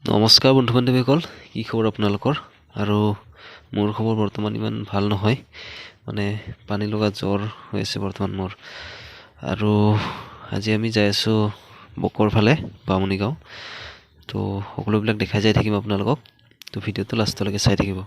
নমস্কাৰ বন্ধু বান্ধৱীসকল, কি খবৰ আপোনালোকৰ? আৰু মোৰ খবৰ বৰ্তমান ইমান ভাল নহয়, মানে পানী লগা জ্বৰ হৈ আছে বৰ্তমান মোৰ। আৰু আজি আমি যাই আছোঁ বকৰ ফালে, বামুণী গাঁও। তো সকলোবিলাক দেখাই যাই থাকিম আপোনালোকক, তো ভিডিঅ'টো লাষ্টলৈকে চাই থাকিব।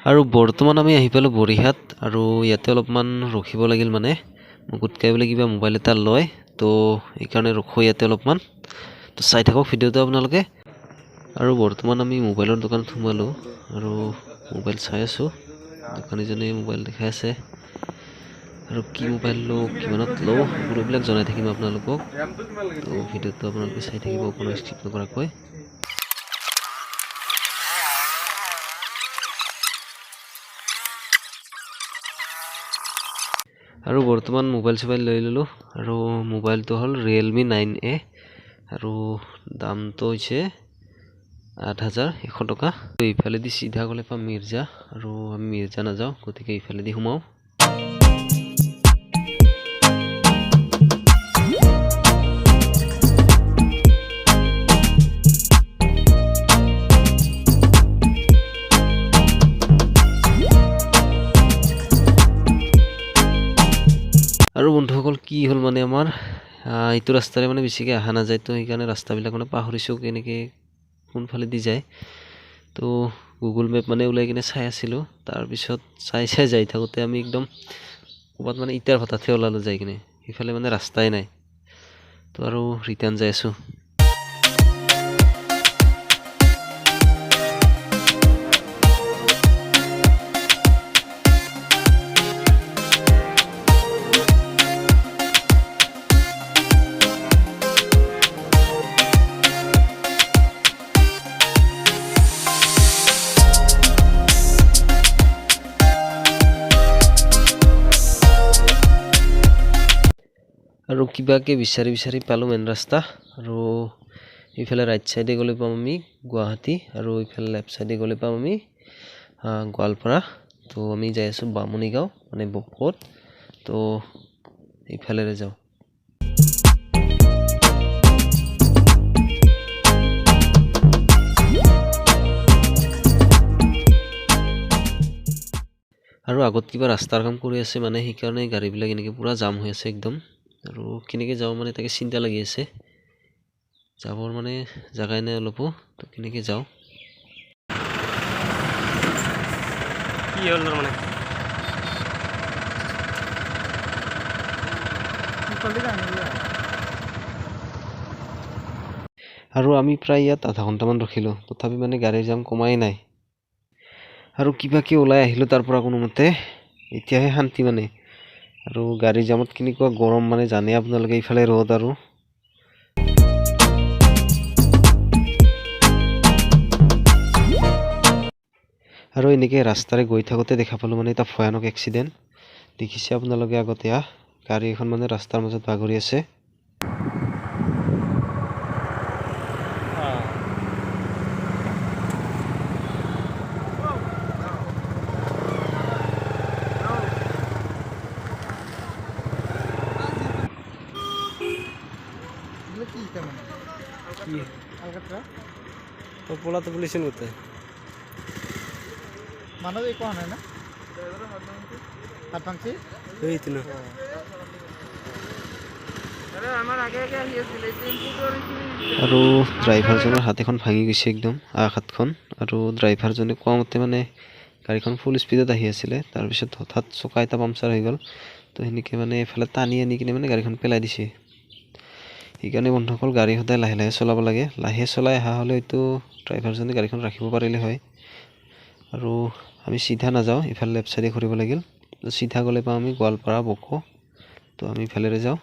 আৰু বৰ্তমান আমি আহি পালোঁ বৰিহাট, আৰু ইয়াতে অলপমান ৰখিব লাগিল, মানে গোটকাই বোলে কিবা মোবাইল এটা লয়, তো সেইকাৰণে ৰখোঁ ইয়াতে অলপমান। তো চাই থাকক ভিডিঅ'টো আপোনালোকে। আৰু বৰ্তমান আমি মোবাইলৰ দোকানত সোমালোঁ আৰু মোবাইল চাই আছোঁ। দোকানীজনে মোবাইল দেখাই আছে, আৰু কি মোবাইল লওঁ, কিমানত লওঁ, সকলোবিলাক জনাই থাকিম আপোনালোকক। তো ভিডিঅ'টো আপোনালোকে চাই থাকিব কোনো স্কিপ নকৰাকৈ। আৰু বৰ্তমান মোবাইল চোবাইল লৈ ল'লোঁ, আৰু মোবাইলটো হ'ল ৰিয়েলমি 9A, আৰু দামটো হৈছে 8,100 টকা। এইফালেদি চিধা গ'লে পাম মিৰ্জা, আৰু আমি মিৰ্জা নাযাওঁ, গতিকে এইফালেদি সোমাওঁ। আৰু বন্ধুসকল, কি হ'ল মানে আমাৰ এইটো ৰাস্তাৰে মানে বেছিকৈ অহা নাযায়, তো সেইকাৰণে ৰাস্তাবিলাক মানে পাহৰিছোঁ কেনেকৈ কোনফালেদি যায়। তো গুগল মেপ মানে ওলাই কিনে চাই আছিলোঁ, তাৰপিছত চাই যাই থাকোঁতে আমি একদম ক'ৰবাত মানে ইটাৰ ভাটাতহে ওলালোঁ যাই কিনে, সেইফালে মানে ৰাস্তাই নাই। তো আৰু ৰিটাৰ্ণ যাই আছোঁ। আৰু কিবাকে বিচাৰি পালোঁ মেইন ৰাস্তা, আৰু এইফালে ৰাইট চাইডে গ'লে পাম আমি গুৱাহাটী, আৰু এইফালে লেফ্ট চাইডে গ'লে পাম আমি গোৱালপাৰা। তো আমি যাই আছোঁ বামুণী গাঁও, মানে বকত। তো এইফালেৰে যাওঁ। আৰু আগত কিবা ৰাস্তাৰ কাম কৰি আছে, মানে সেইকাৰণে গাড়ীবিলাক এনেকৈ পূৰা জাম হৈ আছে একদম। আৰু কেনেকৈ যাওঁ মানে তাকে চিন্তা লাগি আছে, যাবৰ মানে জাগাই নাই অলপো, তো কেনেকৈ যাওঁ। কি হ'ল মানে আৰু আমি প্ৰায় ইয়াত আধা ঘণ্টামান ৰখিলোঁ, তথাপি মানে গাড়ীৰ জাম কমাই নাই। আৰু কিবাকে ওলাই আহিলোঁ তাৰ পৰা কোনোমতে, এতিয়াহে শান্তি মানে। আৰু গাড়ীৰ জামত কেনেকুৱা গৰম মানে জানে আপোনালোকে, ইফালে ৰ'দ আৰু এনেকৈ ৰাস্তাৰে গৈ থাকোঁতে দেখা পালোঁ মানে এটা ভয়ানক এক্সিডেণ্ট। দেখিছে আপোনালোকে আগতে গাড়ী এখন মানে ৰাস্তাৰ মাজত বাগৰি আছে। পোলাতে পুলিশন করতে মানব এই কোন হয় না হাত ভাঙছি এই তো না আৰু ড্ৰাইভাৰজনৰ হাত এখন ভাঙি গৈছে একদম, হাতখন। আৰু ড্ৰাইভাৰজনে কোৱা মতে মানে গাড়ীখন ফুল স্পীডত আহি আছিলে, তাৰপিছত হঠাৎ চকা এটা পামচাৰ হৈ গ'ল। তো সেনেকৈ মানে এইফালে টানি আনি কিনে মানে গাড়ীখন পেলাই দিছে। সেইকাৰণে বন্ধুসকল, গাড়ী সদায় লাহে লাহে চলাব লাগে। লাহে চলাই অহা হ'লে হয়তো ড্ৰাইভাৰজনে গাড়ীখন ৰাখিব পাৰিলে হয়। আৰু আমি চিধা নাযাওঁ, ইফালে লেফ্ট চাইডে ঘূৰিব লাগিল। চিধা গ'লে পাওঁ আমি গোৱালপাৰা বকো, তো আমি ইফালেৰে যাওঁ।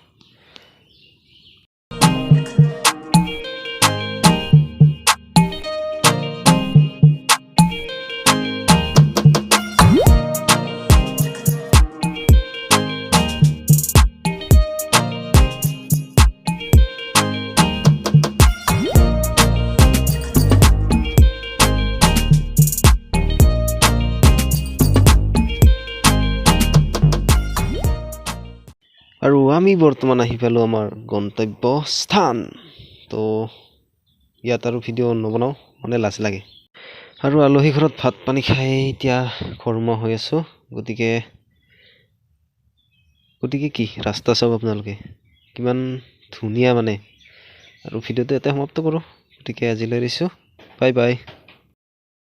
আৰু আমি বৰ্তমান আহি পালোঁ আমাৰ গন্তব্য স্থান। তো ইয়াত আৰু ভিডিঅ' নবনাওঁ, মানে লাজ লাগে। আৰু আলহী ঘৰত ভাত পানী খাই এতিয়া ঘৰমুৱা হৈ আছোঁ। গতিকে কি ৰাস্তা চাওক আপোনালোকে কিমান ধুনীয়া মানে। আৰু ভিডিঅ'টো ইয়াতে সমাপ্ত কৰোঁ। গতিকে আজিলৈ এৰিছোঁ, বাই বাই।